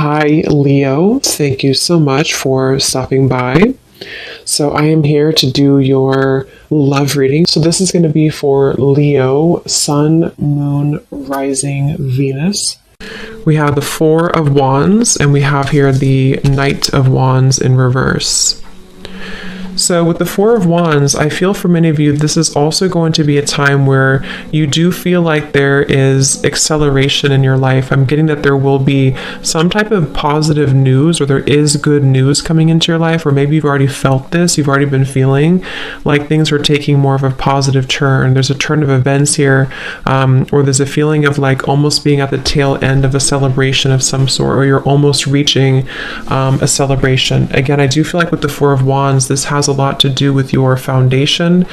Hi, Leo. Thank you so much for stopping by. So, I am here to do your love reading. So, this is going to be for Leo, Sun, Moon, Rising, Venus. We have the Four of Wands, and we have here the Knight of Wands in reverse. So with the Four of Wands, I feel for many of you, this is also going to be a time where you do feel like there is acceleration in your life. I'm getting that there will be some type of positive news, or there is good news coming into your life, or maybe you've already felt this, you've already been feeling like things are taking more of a positive turn. There's a turn of events here, or there's a feeling of like almost being at the tail end of a celebration of some sort, or you're almost reaching a celebration. Again, I do feel like with the Four of Wands, this has a lot to do with your foundation.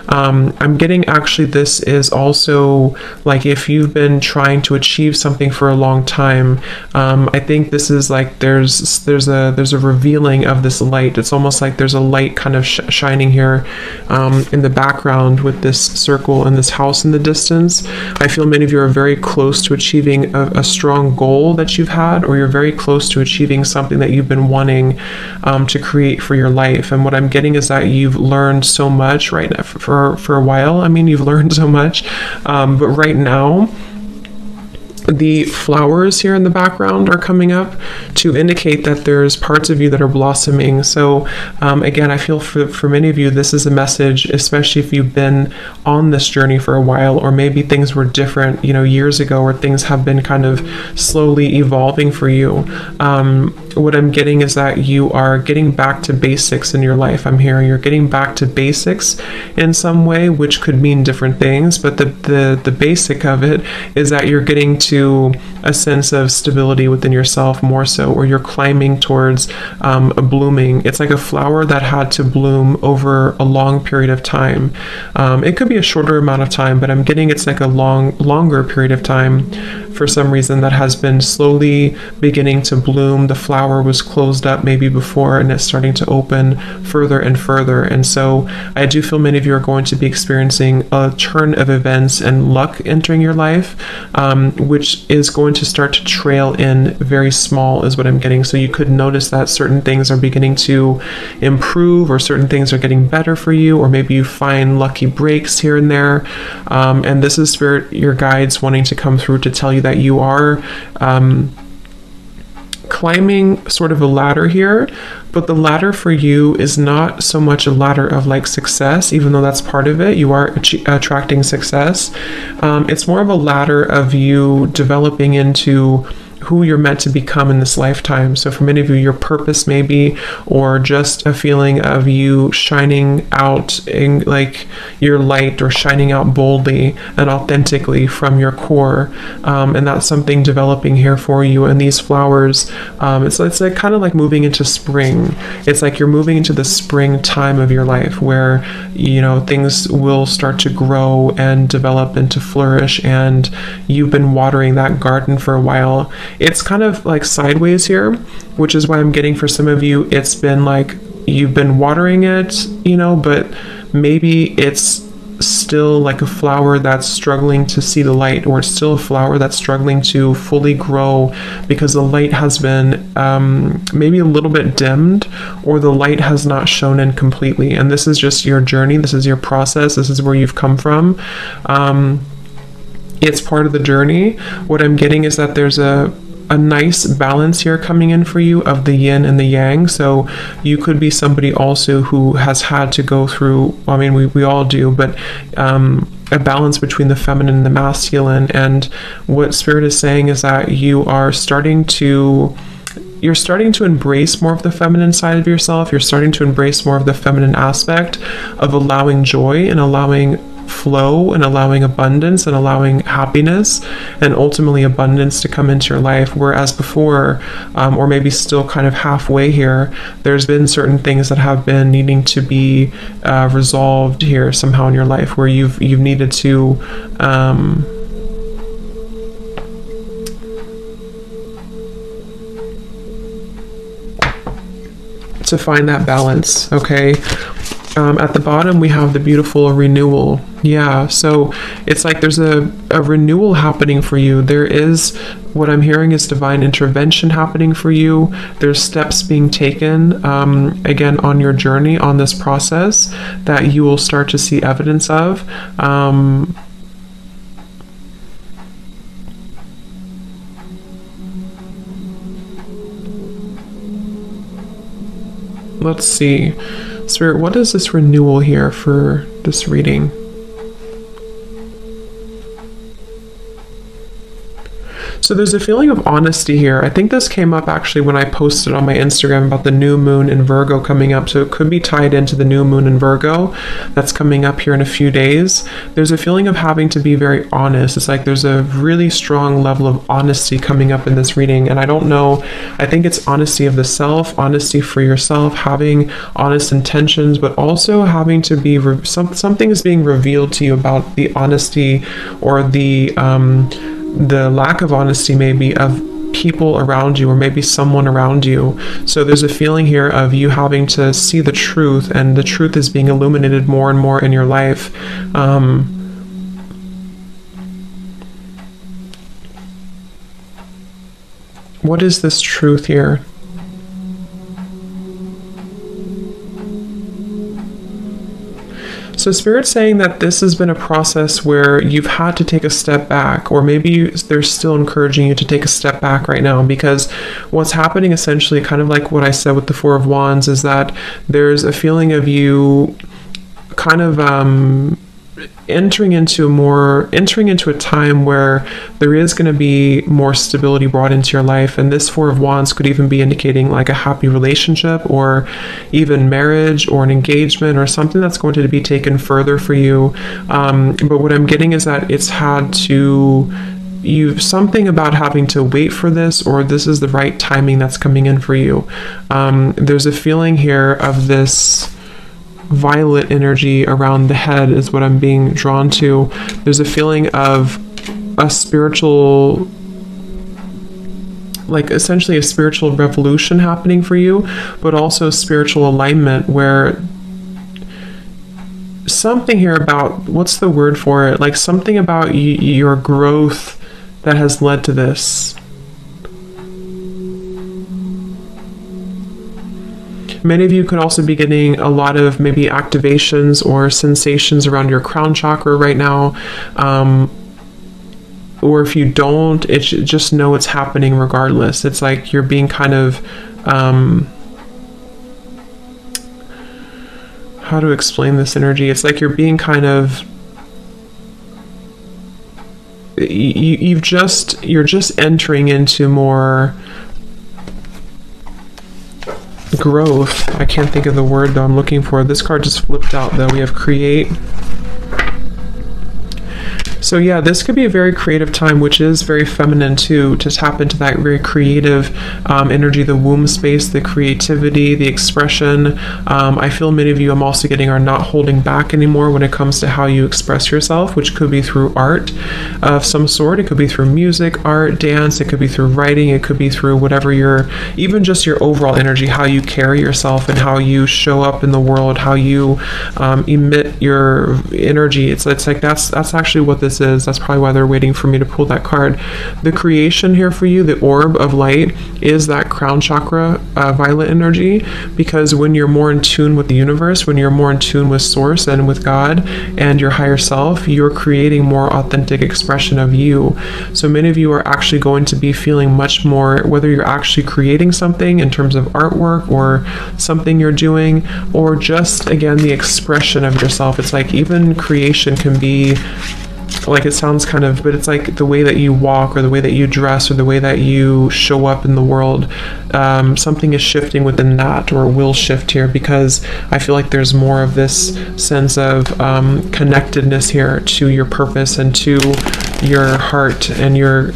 I'm getting actually this is also like if you've been trying to achieve something for a long time. I think this is like there's a revealing of this light. It's almost like there's a light kind of shining here in the background with this circle and this house in the distance. I feel many of you are very close to achieving a strong goal that you've had, or you're very close to achieving something that you've been wanting to create for your life. And what I'm getting is that you've learned so much right now for a while. I mean, you've learned so much, but right now the flowers here in the background are coming up to indicate that there's parts of you that are blossoming. So again, I feel for many of you, this is a message, especially if you've been on this journey for a while, or maybe things were different, years ago, or things have been kind of slowly evolving for you. What I'm getting is that you are getting back to basics in your life. I'm hearing you're getting back to basics in some way, which could mean different things, but the basic of it is that you're getting to a sense of stability within yourself more so, or you're climbing towards a blooming. It's like a flower that had to bloom over a long period of time. It could be a shorter amount of time, but I'm getting it's like a longer period of time for some reason that has been slowly beginning to bloom. The flower was closed up maybe before, and it's starting to open further and further. And so I do feel many of you are going to be experiencing a turn of events and luck entering your life, which is going to start to trail in very small is what I'm getting. So you could notice that certain things are beginning to improve, or certain things are getting better for you, or maybe you find lucky breaks here and there. And this is Spirit, your guides wanting to come through to tell you that you are climbing sort of a ladder here, but the ladder for you is not so much a ladder of like success, even though that's part of it. You are attracting success. It's more of a ladder of you developing into who you're meant to become in this lifetime. So for many of you, your purpose maybe, or just a feeling of you shining out in like your light, or shining out boldly and authentically from your core. And that's something developing here for you. And these flowers, it's like kind of like moving into spring. It's like you're moving into the spring time of your life where, things will start to grow and develop and to flourish. And you've been watering that garden for a while. It's kind of like sideways here, which is why I'm getting for some of you, it's been like you've been watering it, but maybe it's still like a flower that's struggling to see the light, or it's still a flower that's struggling to fully grow because the light has been maybe a little bit dimmed, or the light has not shone in completely. And this is just your journey. This is your process. This is where you've come from. It's part of the journey. What I'm getting is that there's a nice balance here coming in for you of the yin and the yang. So you could be somebody also who has had to go through, I mean, we all do, but a balance between the feminine and the masculine. And what Spirit is saying is that you're starting to embrace more of the feminine side of yourself. You're starting to embrace more of the feminine aspect of allowing joy and allowing flow and allowing abundance and allowing happiness and ultimately abundance to come into your life. Whereas before, or maybe still kind of halfway here, there's been certain things that have been needing to be resolved here somehow in your life, where you've needed to find that balance. Okay. At the bottom, we have the beautiful renewal. Yeah, so it's like there's a renewal happening for you. There is, what I'm hearing is divine intervention happening for you. There's steps being taken, again, on your journey, on this process, that you will start to see evidence of. Let's see. Spirit, what is this renewal here for this reading? So there's a feeling of honesty here. I think this came up actually when I posted on my Instagram about the new moon in Virgo coming up. So it could be tied into the new moon in Virgo that's coming up here in a few days. There's a feeling of having to be very honest. It's like there's a really strong level of honesty coming up in this reading. And I don't know, I think it's honesty of the self, honesty for yourself, having honest intentions, but also having to be, something is being revealed to you about the honesty or the lack of honesty maybe of people around you, or maybe someone around you. So there's a feeling here of you having to see the truth, and the truth is being illuminated more and more in your life. What is this truth here? So Spirit's saying that this has been a process where you've had to take a step back, or maybe they're still encouraging you to take a step back right now, because what's happening essentially, kind of like what I said with the Four of Wands, is that there's a feeling of you kind of entering into a time where there is going to be more stability brought into your life. And this Four of Wands could even be indicating like a happy relationship, or even marriage, or an engagement, or something that's going to be taken further for you. But what I'm getting is that it's had to, something about having to wait for this, or this is the right timing that's coming in for you. There's a feeling here of this violet energy around the head is what I'm being drawn to. There's a feeling of a spiritual, like essentially a spiritual revolution happening for you, but also spiritual alignment, where something here about, what's the word for it? Like something about your growth that has led to this. Many of you could also be getting a lot of maybe activations or sensations around your crown chakra right now. Or if you don't, it's just know it's happening regardless. It's like you're being kind of, how to explain this energy? It's like you're being kind of, you're just entering into more growth. I can't think of the word though I'm looking for. This card just flipped out though. We have create. So yeah, this could be a very creative time, which is very feminine too, to tap into that very creative energy, the womb space, the creativity, the expression. I feel many of you, I'm also getting, are not holding back anymore when it comes to how you express yourself, which could be through art of some sort. It could be through music, art, dance. It could be through writing. It could be through whatever even just your overall energy, how you carry yourself and how you show up in the world, how you emit your energy. It's like that's actually what this is. That's probably why they're waiting for me to pull that card. The creation here for you, the orb of light, is that crown chakra violet energy, because when you're more in tune with the universe, when you're more in tune with source and with God and your higher self, you're creating more authentic expression of you. So many of you are actually going to be feeling much more, whether you're actually creating something in terms of artwork or something you're doing, or just again the expression of yourself. It's like even creation can be like, it sounds kind of, but it's like the way that you walk, or the way that you dress, or the way that you show up in the world. Something is shifting within that, or will shift here, because I feel like there's more of this sense of connectedness here to your purpose and to your heart and your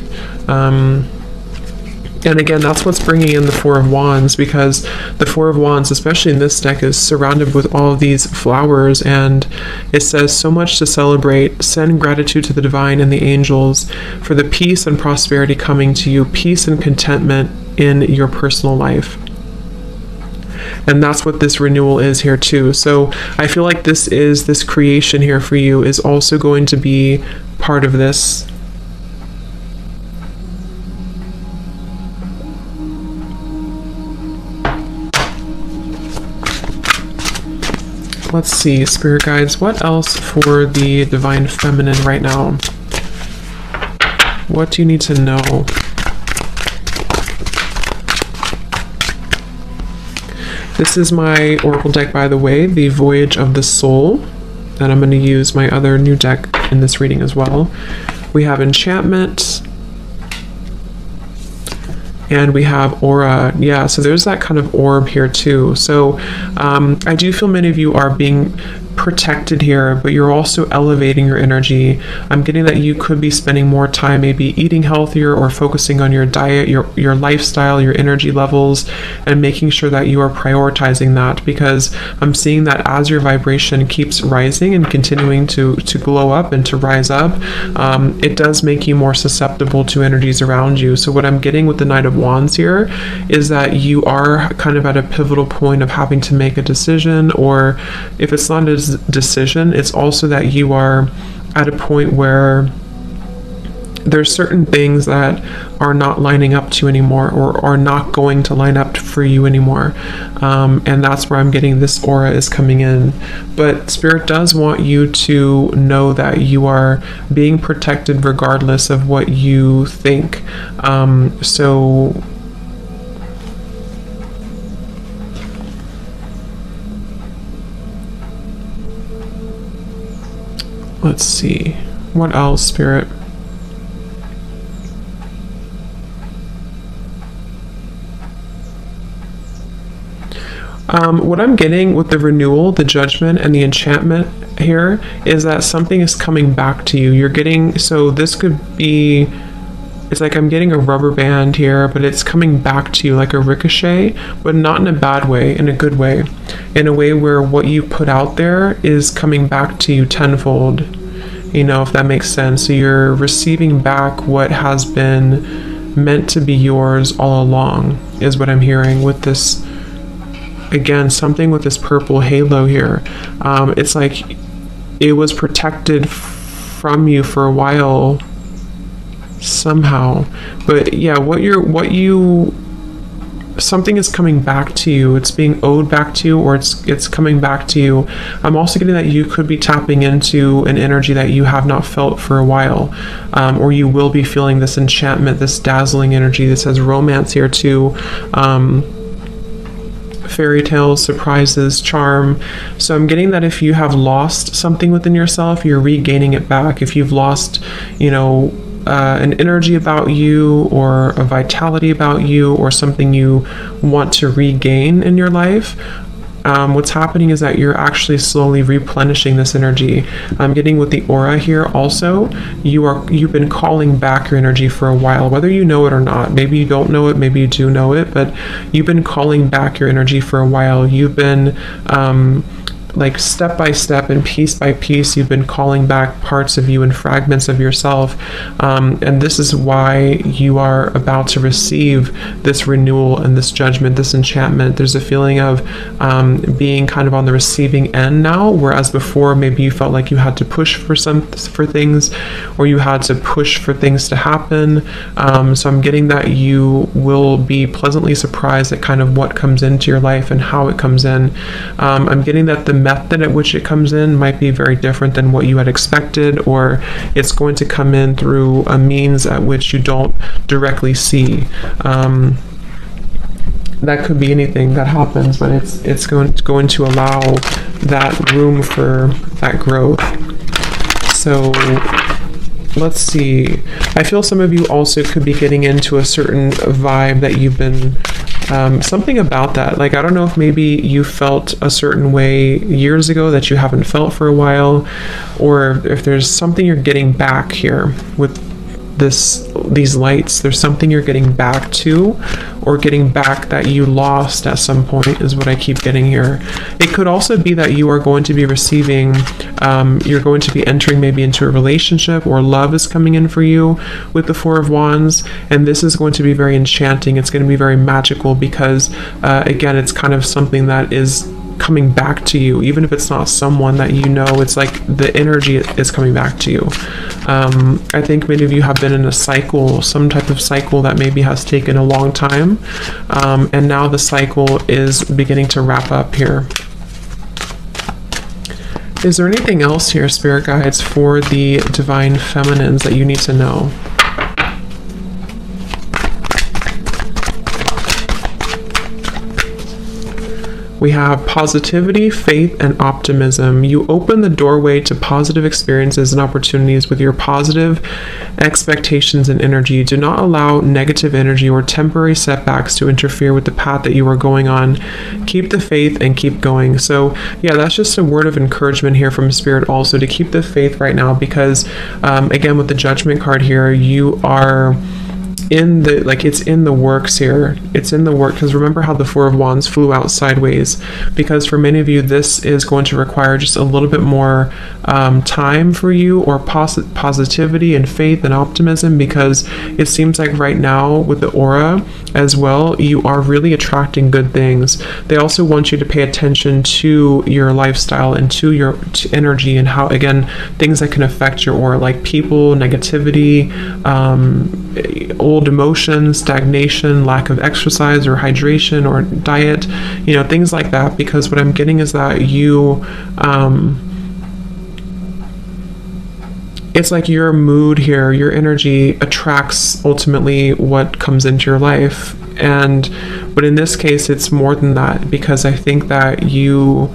and again, that's what's bringing in the Four of Wands, because the Four of Wands, especially in this deck, is surrounded with all of these flowers, and it says so much to celebrate. Send gratitude to the divine and the angels for the peace and prosperity coming to you, peace and contentment in your personal life. And that's what this renewal is here too. So I feel like this creation here for you is also going to be part of this. Let's see, Spirit Guides, what else for the Divine Feminine right now? What do you need to know? This is my Oracle deck, by the way, the Voyage of the Soul. And I'm going to use my other new deck in this reading as well. We have Enchantment. And we have Aura. Yeah, so there's that kind of orb here too. So I do feel many of you are being protected here, but you're also elevating your energy. I'm getting that you could be spending more time maybe eating healthier or focusing on your diet, your lifestyle, your energy levels, and making sure that you are prioritizing that, because I'm seeing that as your vibration keeps rising and continuing to glow up and to rise up, it does make you more susceptible to energies around you. So what I'm getting with the Knight of Wands here is that you are kind of at a pivotal point of having to make a decision, or if it's not a decision, it's also that you are at a point where there's certain things that are not lining up to you anymore, or are not going to line up for you anymore, and that's where I'm getting this aura is coming in. But Spirit does want you to know that you are being protected regardless of what you think. So let's see, what else, Spirit? What I'm getting with the renewal, the judgment, and the enchantment here is that something is coming back to you. You're getting, so this could be, it's like I'm getting a rubber band here, but it's coming back to you like a ricochet, but not in a bad way, in a good way, in a way where what you put out there is coming back to you tenfold, you know, if that makes sense. So you're receiving back what has been meant to be yours all along, is what I'm hearing with this. Again, something with this purple halo here. It's like it was protected from you for a while somehow, but yeah, something is coming back to you. It's being owed back to you, or it's coming back to you. I'm also getting that you could be tapping into an energy that you have not felt for a while, or you will be feeling this enchantment, this dazzling energy. This has romance here too. Fairy tales, surprises, charm. So I'm getting that if you have lost something within yourself, you're regaining it back. If you've lost, you know, an energy about you, or a vitality about you, or something you want to regain in your life, what's happening is that you're actually slowly replenishing this energy. I'm getting with the aura here also, you've been calling back your energy for a while, whether you know it or not. Maybe you don't know it, maybe you do know it, but you've been calling back your energy for a while. You've been like step by step and piece by piece, you've been calling back parts of you and fragments of yourself, and this is why you are about to receive this renewal and this judgment, this enchantment. There's a feeling of being kind of on the receiving end now, whereas before maybe you felt like you had to push for things, or you had to push for things to happen. So I'm getting that you will be pleasantly surprised at kind of what comes into your life and how it comes in. I'm getting that the method at which it comes in might be very different than what you had expected, or it's going to come in through a means at which you don't directly see. That could be anything that happens, but it's going to allow that room for that growth. So let's see. I feel some of you also could be getting into a certain vibe that you've been something about that. Like, I don't know if maybe you felt a certain way years ago that you haven't felt for a while, or if there's something you're getting back here with these lights. There's something you're getting back to, or getting back that you lost at some point, is what I keep getting here. It could also be that you are going to be receiving, you're going to be entering maybe into a relationship, or love is coming in for you with the Four of Wands, and this is going to be very enchanting. It's going to be very magical because again, it's kind of something that is coming back to you. Even if it's not someone that you know, it's like the energy is coming back to you. I think many of you have been in a cycle, some type of cycle that maybe has taken a long time, and now the cycle is beginning to wrap up here. Is there anything else here, Spirit Guides, for the Divine Feminines that you need to know? We have positivity, faith, and optimism. You open the doorway to positive experiences and opportunities with your positive expectations and energy. Do not allow negative energy or temporary setbacks to interfere with the path that you are going on. Keep the faith and keep going. So yeah, that's just a word of encouragement here from Spirit also, to keep the faith right now, because again, with the Judgment card here, you are in the, like, it's in the works here. It's in the work, because remember how the Four of Wands flew out sideways, because for many of you this is going to require just a little bit more time for you, or positivity and faith and optimism, because it seems like right now with the aura as well, you are really attracting good things. They also want you to pay attention to your lifestyle and to your energy, and how, again, things that can affect your aura, like people, negativity, old emotions, stagnation, lack of exercise or hydration or diet, you know, things like that. Because what I'm getting is that you it's like your mood here, your energy attracts ultimately what comes into your life. But in this case, it's more than that, because I think that you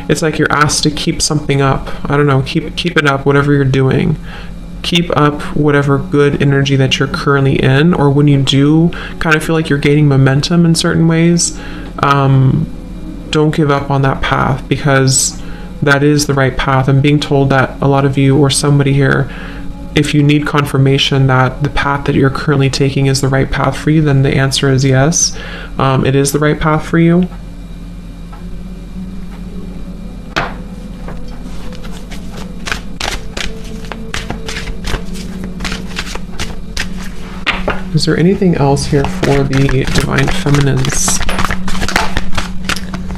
it's like you're asked to keep something up. I don't know, keep it up, whatever you're doing. Keep up whatever good energy that you're currently in, or when you do kind of feel like you're gaining momentum in certain ways, don't give up on that path, because that is the right path. I'm being told that a lot of you, or somebody here, if you need confirmation that the path that you're currently taking is the right path for you, then the answer is yes. It is the right path for you. Is there anything else here for the Divine Feminines?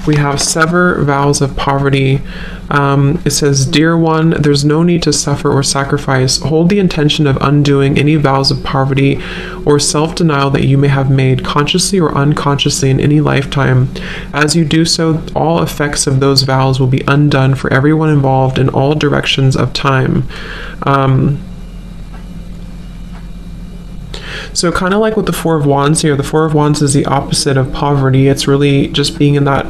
We have sever vows of poverty. It says, dear one, there's no need to suffer or sacrifice. Hold the intention of undoing any vows of poverty or self-denial that you may have made, consciously or unconsciously, in any lifetime. As you do so, all effects of those vows will be undone for everyone involved in all directions of time. So kind of like with the Four of Wands here, the Four of Wands is the opposite of poverty. It's really just being in that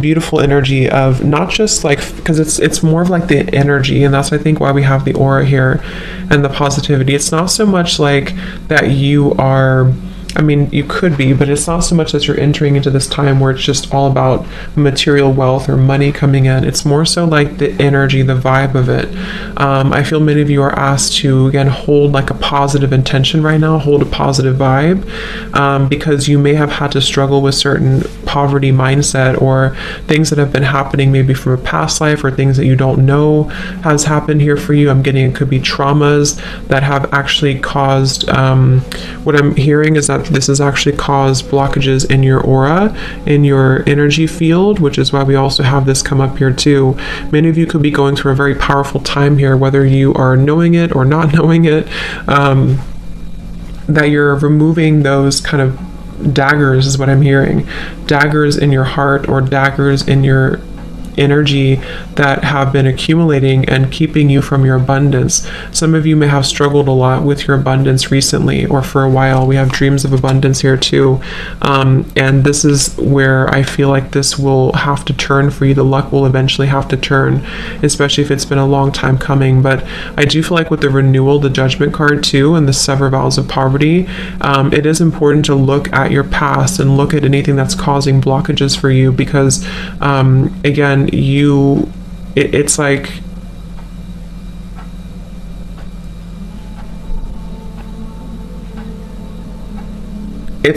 beautiful energy of not just like, because it's more of like the energy, and that's, I think, why we have the aura here and the positivity. It's not so much like that you are, I mean, you could be, but it's not so much that you're entering into this time where it's just all about material wealth or money coming in. It's more so like the energy, the vibe of it. I feel many of you are asked to, again, hold like a positive intention right now, hold a positive vibe, because you may have had to struggle with certain poverty mindset, or things that have been happening maybe from a past life, or things that you don't know has happened here for you. I'm getting, it could be traumas that have actually caused, what I'm hearing is that this has actually caused blockages in your aura, in your energy field, which is why we also have this come up here too. Many of you could be going through a very powerful time here, whether you are knowing it or not knowing it, that you're removing those kind of daggers, is what I'm hearing. Daggers in your heart, or daggers in your energy that have been accumulating and keeping you from your abundance. Some of you may have struggled a lot with your abundance recently, or for a while. We have dreams of abundance here too, and this is where I feel like this will have to turn for you. The luck will eventually have to turn, especially if it's been a long time coming. But I do feel like with the renewal, the Judgment card too, and the sever vows of poverty, it is important to look at your past and look at anything that's causing blockages for you, because again, and it's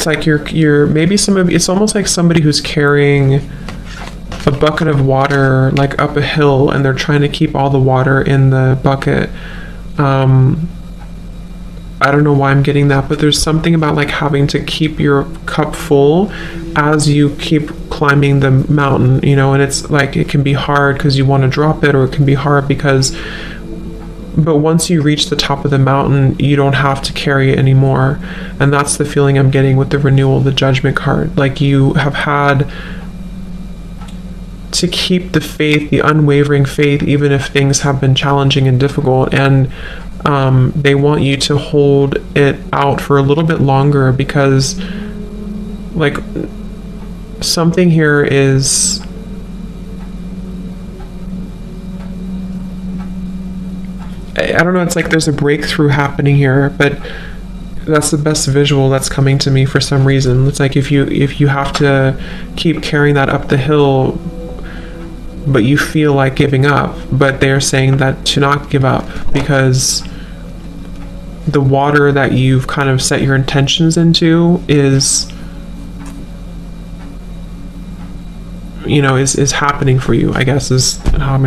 like you're maybe it's almost like somebody who's carrying a bucket of water like up a hill, and they're trying to keep all the water in the bucket. I don't know why I'm getting that, but there's something about like having to keep your cup full as you keep climbing the mountain, and it's like it can be hard because you want to drop it, or it can be hard but once you reach the top of the mountain, you don't have to carry it anymore. And that's the feeling I'm getting with the renewal, the judgment card. Like you have had to keep the faith, the unwavering faith, even if things have been challenging and difficult. And they want you to hold it out for a little bit longer, because like something here is I don't know, it's like there's a breakthrough happening here, but that's the best visual that's coming to me for some reason. It's like if you have to keep carrying that up the hill, but you feel like giving up, but they're saying that to not give up, because the water that you've kind of set your intentions into is is happening for you, I guess, is how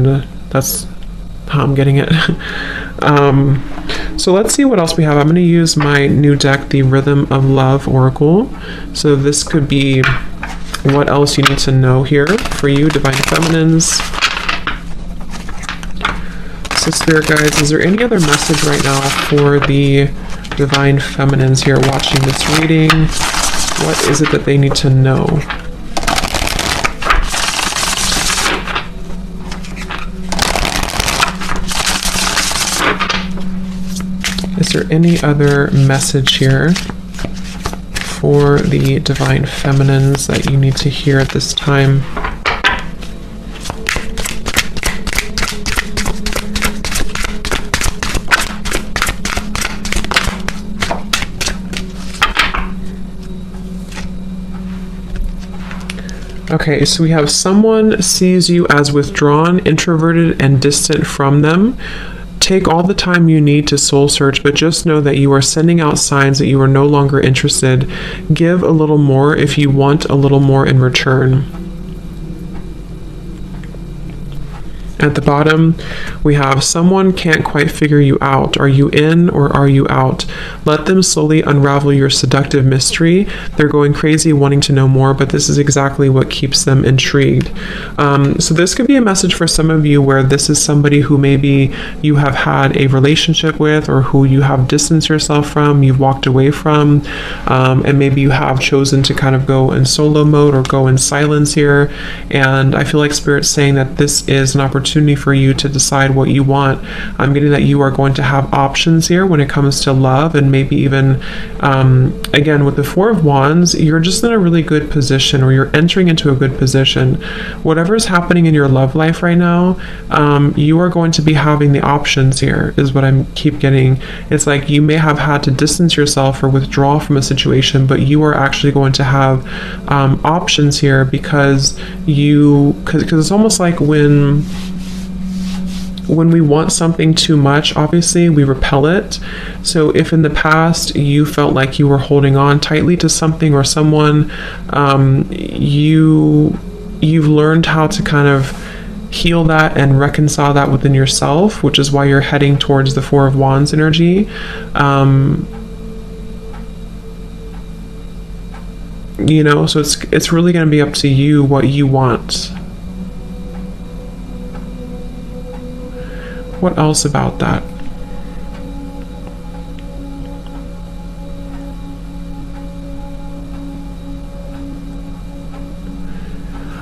that's how I'm getting it. So let's see what else we have. I'm going to use my new deck, the Rhythm of Love Oracle. So this could be what else you need to know here for you, Divine Feminines. So Spirit Guides, is there any other message right now for the Divine Feminines here watching this reading? What is it that they need to know? Is there any other message here for the Divine Feminines that you need to hear at this time? Okay, so we have someone sees you as withdrawn, introverted, and distant from them. Take all the time you need to soul search, but just know that you are sending out signs that you are no longer interested. Give a little more if you want a little more in return. At the bottom, we have someone can't quite figure you out. Are you in or are you out? Let them slowly unravel your seductive mystery. They're going crazy wanting to know more, but this is exactly what keeps them intrigued. So this could be a message for some of you where this is somebody who maybe you have had a relationship with, or who you have distanced yourself from, you've walked away from, and maybe you have chosen to kind of go in solo mode or go in silence here. And I feel like Spirit's saying that this is an opportunity for you to decide what you want. I'm getting that you are going to have options here when it comes to love, and maybe even again with the Four of Wands, you're just in a really good position, or you're entering into a good position. Whatever is happening in your love life right now, you are going to be having the options here, is what I keep getting. It's like you may have had to distance yourself or withdraw from a situation, but you are actually going to have options here, because it's almost like when we want something too much, obviously we repel it. So if in the past you felt like you were holding on tightly to something or someone, you've learned how to kind of heal that and reconcile that within yourself, which is why you're heading towards the Four of Wands energy. So it's really going to be up to you what you want. What else about that?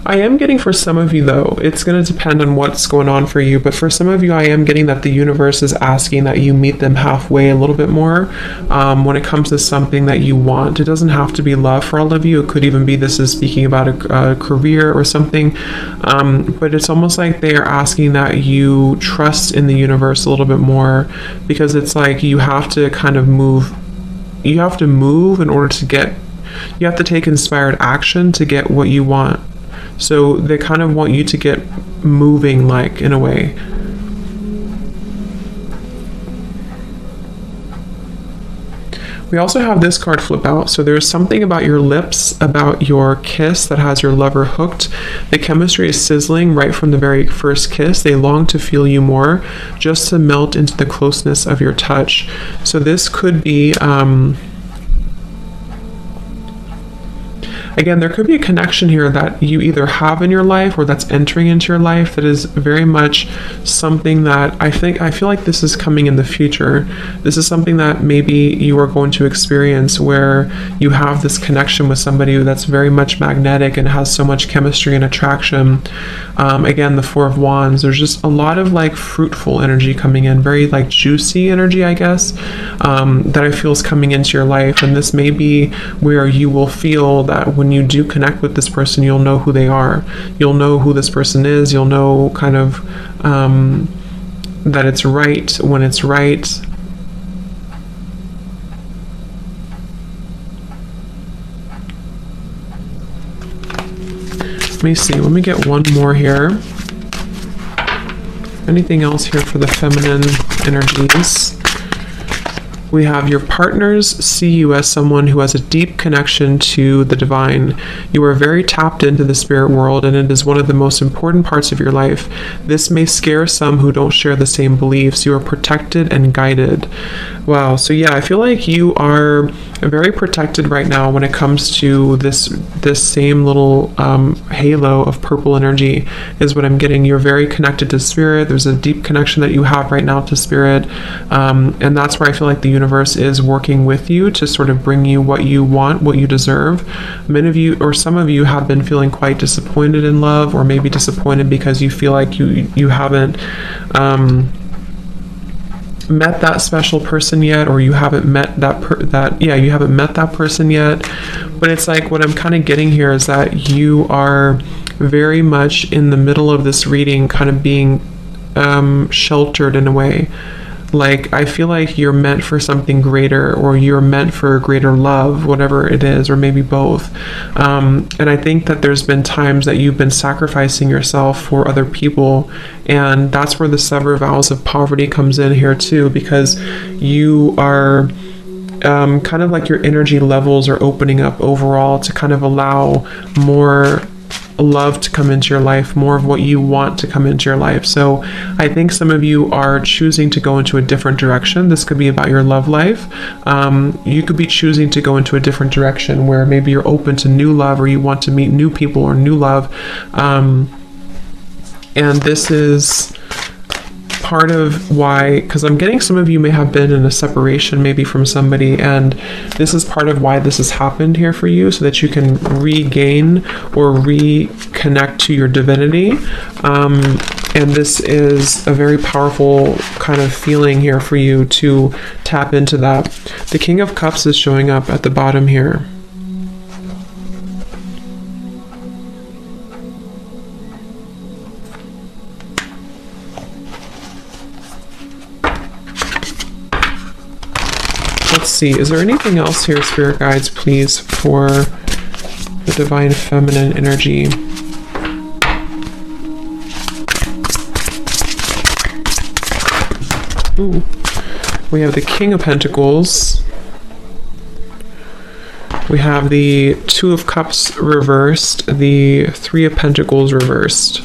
I am getting, for some of you though, it's going to depend on what's going on for you, but for some of you, I am getting that the universe is asking that you meet them halfway a little bit more when it comes to something that you want. It doesn't have to be love for all of you. It could even be this is speaking about a career or something, but it's almost like they are asking that you trust in the universe a little bit more, because it's like you have to kind of move. You have to move in order to get, you have to take inspired action to get what you want. So they kind of want you to get moving, like, in a way. We also have this card flip out. So there's something about your lips, about your kiss that has your lover hooked. The chemistry is sizzling right from the very first kiss. They long to feel you more, just to melt into the closeness of your touch. So this could be, again, there could be a connection here that you either have in your life or that's entering into your life that is very much something that I feel like this is coming in the future. This is something that maybe you are going to experience, where you have this connection with somebody that's very much magnetic and has so much chemistry and attraction. Again, the Four of Wands, there's just a lot of like fruitful energy coming in, very like juicy energy, I guess, that I feel is coming into your life. And this may be where you will feel that when you do connect with this person, you'll know who they are. You'll know who this person is. You'll know kind of that it's right when it's right. Let me see. Let me get one more here. Anything else here for the feminine energies? We have your partners see you as someone who has a deep connection to the divine. You are very tapped into the spirit world, and it is one of the most important parts of your life. This may scare some who don't share the same beliefs. You are protected and guided. Wow. So yeah, I feel like you are very protected right now when it comes to this same little halo of purple energy is what I'm getting. You're very connected to spirit. There's a deep connection that you have right now to spirit, and that's where I feel like the universe is working with you to sort of bring you what you want, what you deserve. Many of you, or some of you, have been feeling quite disappointed in love, or maybe disappointed because you feel like you haven't met that special person yet, or you haven't met you haven't met that person yet. But it's like, what I'm kind of getting here is that you are very much in the middle of this reading, kind of being sheltered in a way. Like, I feel like you're meant for something greater, or you're meant for greater love, whatever it is, or maybe both. And I think that there's been times that you've been sacrificing yourself for other people, and that's where the sever vows of poverty comes in here too, because you are kind of like your energy levels are opening up overall to kind of allow more love to come into your life, more of what you want to come into your life. So I think some of you are choosing to go into a different direction. This could be about your love life. You could be choosing to go into a different direction where maybe you're open to new love, or you want to meet new people or new love. And this is part of why, because I'm getting some of you may have been in a separation maybe from somebody, and this is part of why this has happened here for you, so that you can regain or reconnect to your divinity. And this is a very powerful kind of feeling here for you to tap into that. The King of Cups is showing up at the bottom here. Let's see, is there anything else here, Spirit Guides, please, for the Divine Feminine energy? Ooh. We have the King of Pentacles. We have the Two of Cups reversed, the Three of Pentacles reversed.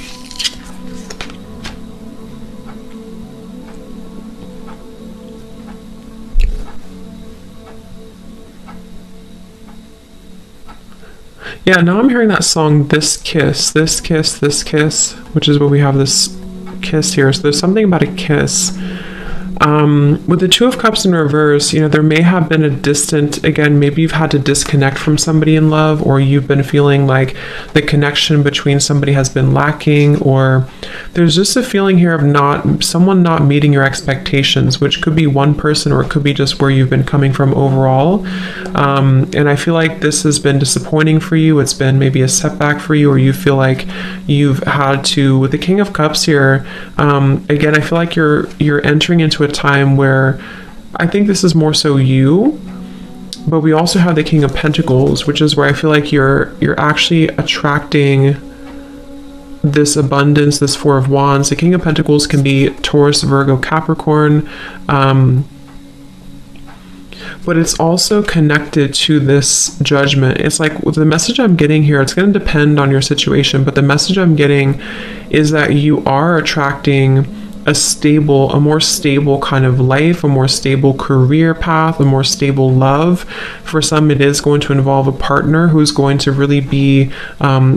Yeah, now I'm hearing that song, This Kiss, This Kiss, This Kiss, which is what we have this kiss here. So there's something about a kiss. With the Two of Cups in reverse, you know, there may have been a distant, again, maybe you've had to disconnect from somebody in love, or you've been feeling like the connection between somebody has been lacking, or there's just a feeling here of someone not meeting your expectations, which could be one person, or it could be just where you've been coming from overall. And I feel like this has been disappointing for you. It's been maybe a setback for you, or you feel like you've had to, with the King of Cups here, again, I feel like you're entering into a time where I think this is more so you, but we also have the King of Pentacles, which is where I feel like you're actually attracting this abundance, this Four of Wands. The King of Pentacles can be Taurus, Virgo, Capricorn, but it's also connected to this Judgment. It's like the message I'm getting here, it's going to depend on your situation, but the message I'm getting is that you are attracting a more stable kind of life, a more stable career path, a more stable love. For some, it is going to involve a partner who's going to really be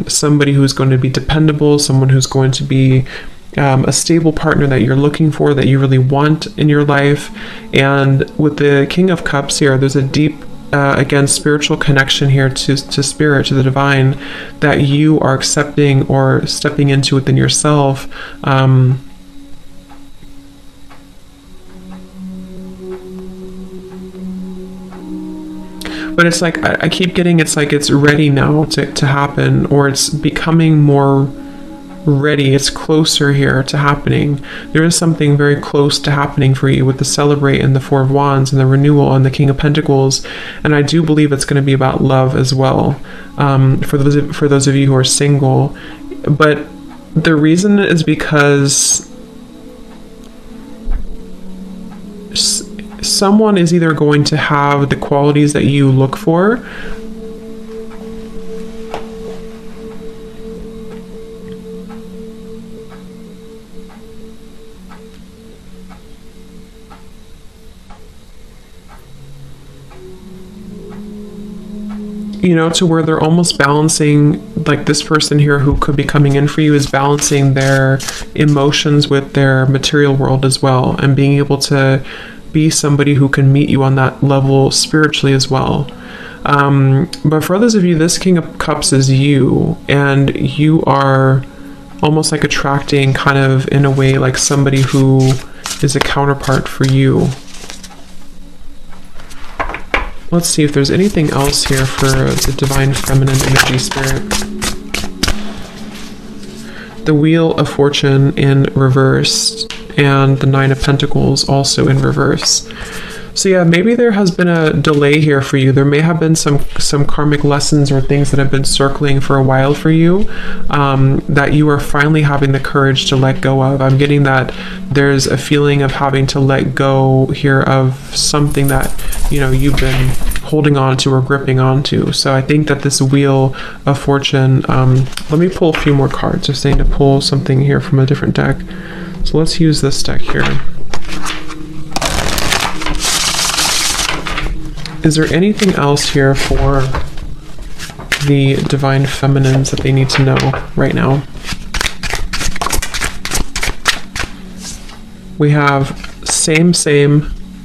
somebody who's going to be dependable, someone who's going to be a stable partner that you're looking for, that you really want in your life. And with the King of Cups here, there's a deep again, spiritual connection here to spirit, to the divine, that you are accepting or stepping into within yourself. But it's like, I keep getting, it's like it's ready now to happen, or it's becoming more ready. It's closer here to happening. There is something very close to happening for you with the Celebrate and the Four of Wands and the Renewal and the King of Pentacles. And I do believe it's going to be about love as well, for those of you who are single. But the reason is because someone is either going to have the qualities that you look for, to where they're almost balancing, like this person here who could be coming in for you is balancing their emotions with their material world as well, and being able to be somebody who can meet you on that level spiritually as well. But for others of you, this King of Cups is you, and you are almost like attracting kind of in a way like somebody who is a counterpart for you. Let's see if there's anything else here for the Divine Feminine Energy Spirit. The Wheel of Fortune in reverse, and the Nine of Pentacles also in reverse. So yeah, maybe there has been a delay here for you. There may have been some karmic lessons or things that have been circling for a while for you, that you are finally having the courage to let go of. I'm getting that there's a feeling of having to let go here of something that, you've been holding on to or gripping onto. So I think that this Wheel of Fortune, let me pull a few more cards. They're saying to pull something here from a different deck. So let's use this deck here. Is there anything else here for the Divine Feminines that they need to know right now? We have same,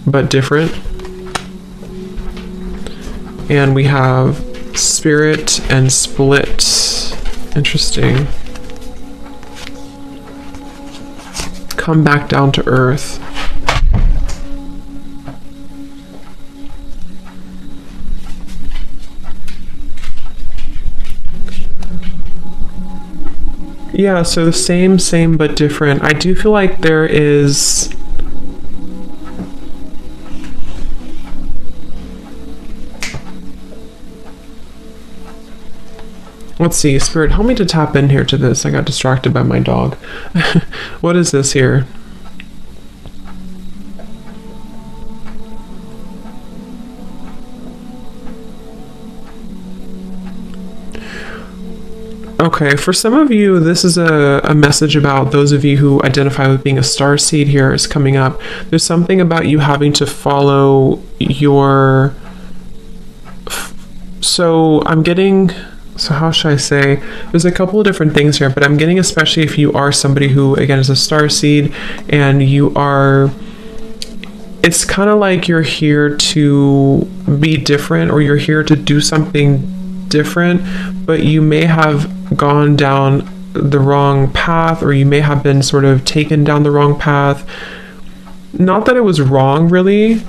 but different. And we have Spirit and Split. Interesting. Come back down to earth. Yeah, so the same but different. I do feel like there is... Let's see, Spirit, help me to tap in here to this. I got distracted by my dog. What is this here? Okay, for some of you, this is a message about those of you who identify with being a starseed here is coming up. There's something about you having to follow your... So I'm getting... So how should I say? There's a couple of different things here, but I'm getting, especially if you are somebody who, again, is a starseed, and you are... It's kind of like you're here to be different, or you're here to do something different, but you may have gone down the wrong path, or you may have been sort of taken down the wrong path. Not that it was wrong, really,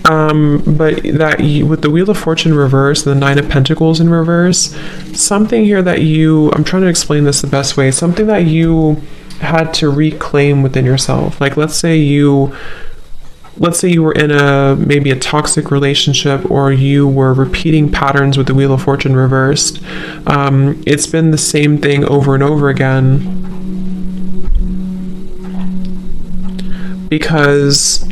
but that with the Wheel of Fortune reverse, the Nine of Pentacles in reverse, something here that I'm trying to explain this the best way, something that you had to reclaim within yourself. Like, let's say you let's say you were in maybe a toxic relationship, or you were repeating patterns with the Wheel of Fortune reversed. It's been the same thing over and over again, because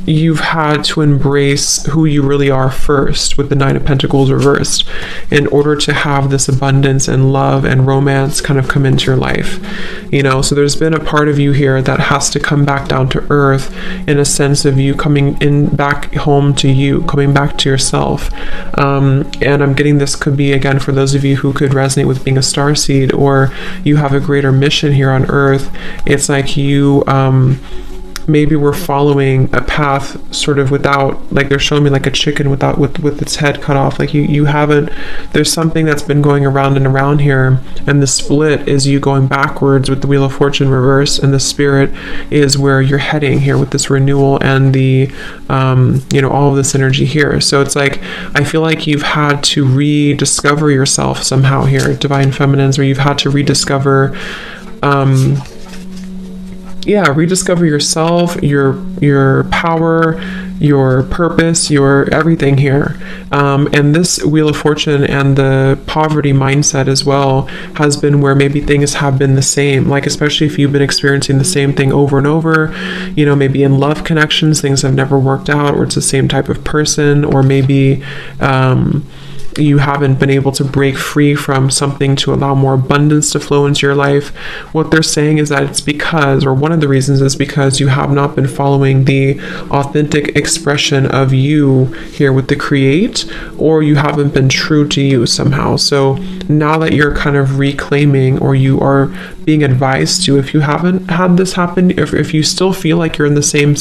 you've had to embrace who you really are first with the Nine of Pentacles reversed in order to have this abundance and love and romance kind of come into your life. So there's been a part of you here that has to come back down to earth, in a sense of you coming in back home to you, coming back to yourself. And I'm getting this could be, again, for those of you who could resonate with being a starseed, or you have a greater mission here on earth. It's like you maybe we're following a path sort of without, like they're showing me like a chicken with its head cut off. Like you haven't, there's something that's been going around and around here, and the split is you going backwards with the Wheel of Fortune reverse, and the Spirit is where you're heading here with this renewal and the all of this energy here. So it's like, I feel like you've had to rediscover yourself somehow here, Divine Feminines, where you've had to rediscover rediscover yourself, your power, your purpose, your everything here. And this Wheel of Fortune and the poverty mindset as well has been where maybe things have been the same, like especially if you've been experiencing the same thing over and over, maybe in love connections, things have never worked out, or it's the same type of person, or maybe you haven't been able to break free from something to allow more abundance to flow into your life. What they're saying is that it's because, or one of the reasons is because you have not been following the authentic expression of you here with the create, or you haven't been true to you somehow. So now that you're kind of reclaiming, or you are being advised to, if you haven't had this happen, if you still feel like you're in the same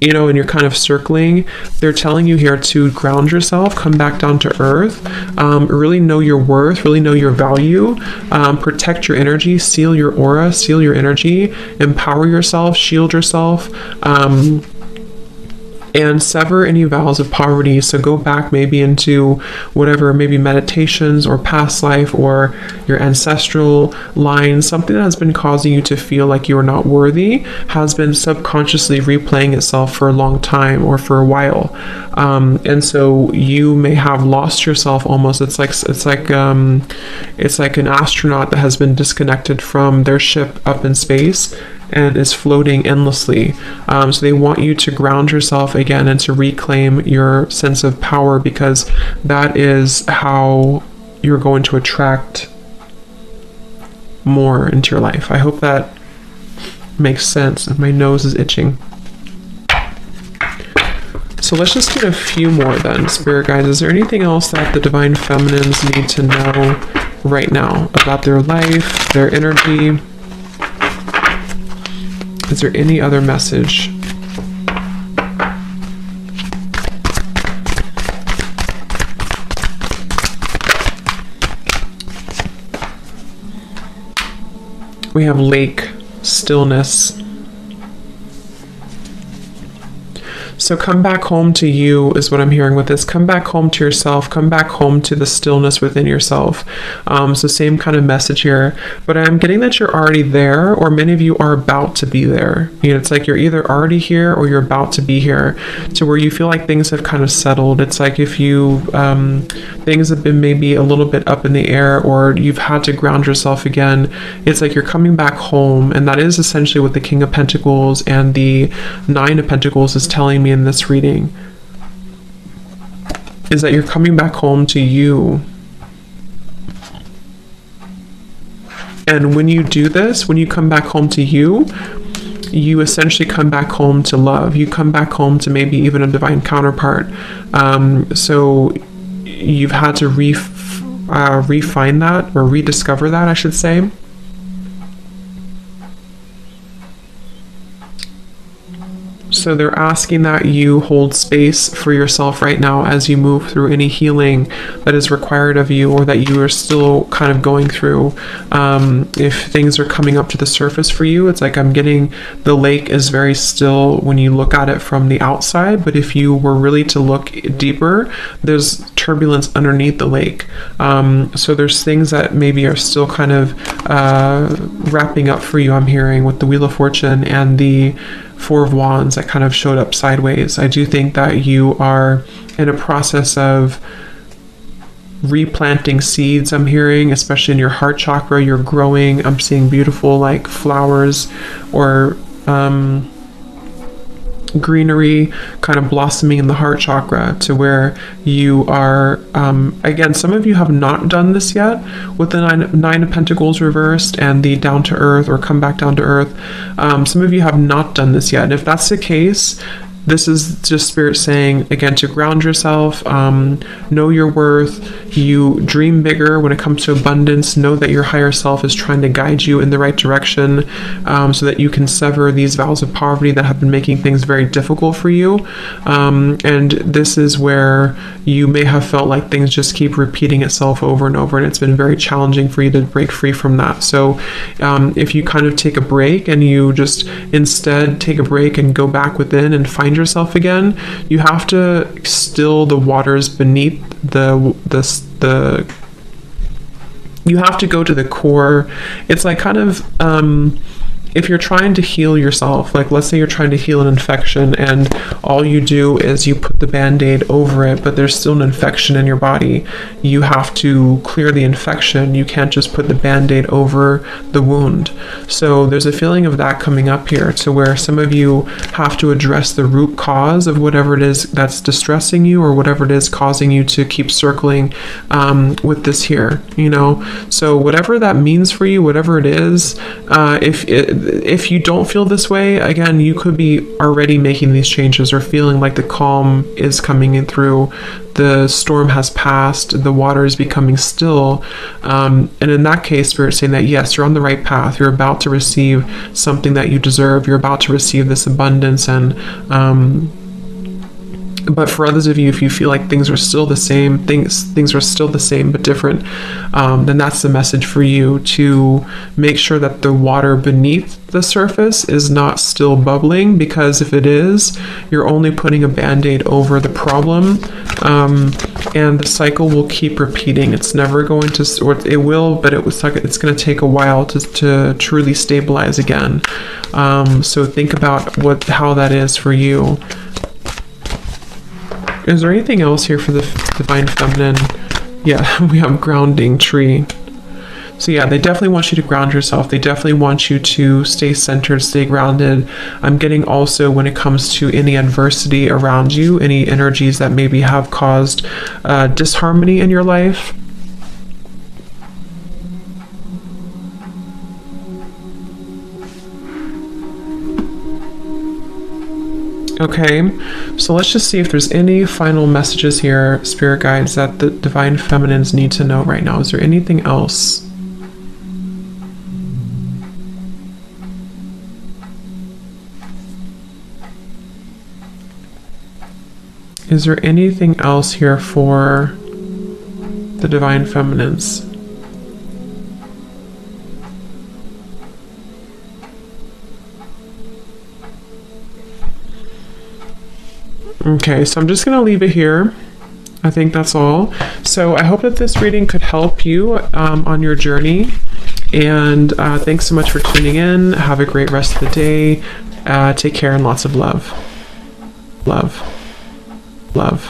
and you're kind of circling, they're telling you here to ground yourself, come back down to earth, really know your worth, really know your value, protect your energy, seal your aura, seal your energy, empower yourself, shield yourself, and sever any vows of poverty. So go back maybe into whatever, maybe meditations or past life or your ancestral line, something that has been causing you to feel like you are not worthy, has been subconsciously replaying itself for a long time or for a while. And so you may have lost yourself almost. It's like an astronaut that has been disconnected from their ship up in space and is floating endlessly. So they want you to ground yourself again and to reclaim your sense of power, because that is how you're going to attract more into your life. I hope that makes sense. My nose is itching. So let's just get a few more then, Spirit guides. Is there anything else that the Divine Feminines need to know right now about their life, their energy? Is there any other message? We have lake, stillness. So come back home to you is what I'm hearing with this. Come back home to yourself. Come back home to the stillness within yourself. So same kind of message here. But I'm getting that you're already there, or many of you are about to be there. It's like you're either already here or you're about to be here, to where you feel like things have kind of settled. It's like if you, things have been maybe a little bit up in the air, or you've had to ground yourself again. It's like you're coming back home. And that is essentially what the King of Pentacles and the Nine of Pentacles is telling me in this reading, is that you're coming back home to you. And when you do this, when you come back home to you, you essentially come back home to love. You come back home to maybe even a divine counterpart. So you've had to refine that, or rediscover that, I should say. So they're asking that you hold space for yourself right now as you move through any healing that is required of you, or that you are still kind of going through. If things are coming up to the surface for you, it's like I'm getting the lake is very still when you look at it from the outside, but if you were really to look deeper, there's turbulence underneath the lake. So there's things that maybe are still kind of wrapping up for you, I'm hearing, with the Wheel of Fortune and the Four of Wands that kind of showed up sideways. I do think that you are in a process of replanting seeds. I'm hearing, especially in your heart chakra, you're growing. I'm seeing beautiful like flowers or greenery kind of blossoming in the heart chakra, to where you are again, some of you have not done this yet with the nine of Pentacles reversed and the down to earth or come back down to earth. Some of you have not done this yet, and if that's the case, this is just Spirit saying, again, to ground yourself, know your worth. You dream bigger when it comes to abundance. Know that your higher self is trying to guide you in the right direction, so that you can sever these vows of poverty that have been making things very difficult for you. And this is where you may have felt like things just keep repeating itself over and over, and it's been very challenging for you to break free from that. So if you kind of take a break and you just instead take a break and go back within and find yourself again, you have to still the waters beneath you have to go to the core. It's like kind of if you're trying to heal yourself, like let's say you're trying to heal an infection and all you do is you put the band-aid over it, but there's still an infection in your body. You have to clear the infection. You can't just put the band-aid over the wound. So there's a feeling of that coming up here, to where some of you have to address the root cause of whatever it is that's distressing you, or whatever it is causing you to keep circling with this here, you know. So whatever that means for you, whatever it is, if you don't feel this way, again, you could be already making these changes or feeling like the calm is coming in through, the storm has passed, the water is becoming still. And in that case, Spirit's saying that yes, you're on the right path. You're about to receive something that you deserve. You're about to receive this abundance. And but for others of you, if you feel like things are still the same, things are still the same but different, then that's the message for you, to make sure that the water beneath the surface is not still bubbling, because if it is, you're only putting a band-aid over the problem, and the cycle will keep repeating. It's never going to, or it will, but it's going to take a while to truly stabilize again. So think about how that is for you. Is there anything else here for the Divine Feminine? Yeah, we have grounding tree. So yeah, they definitely want you to ground yourself. They definitely want you to stay centered, stay grounded. I'm getting also, when it comes to any adversity around you, any energies that maybe have caused disharmony in your life. Okay, so let's just see if there's any final messages here, Spirit guides, that the Divine Feminines need to know right now. Is there anything else? Is there anything else here for the Divine Feminines? Okay, so I'm just going to leave it here. I think that's all. So I hope that this reading could help you on your journey. And thanks so much for tuning in. Have a great rest of the day. Take care and lots of love. Love. Love.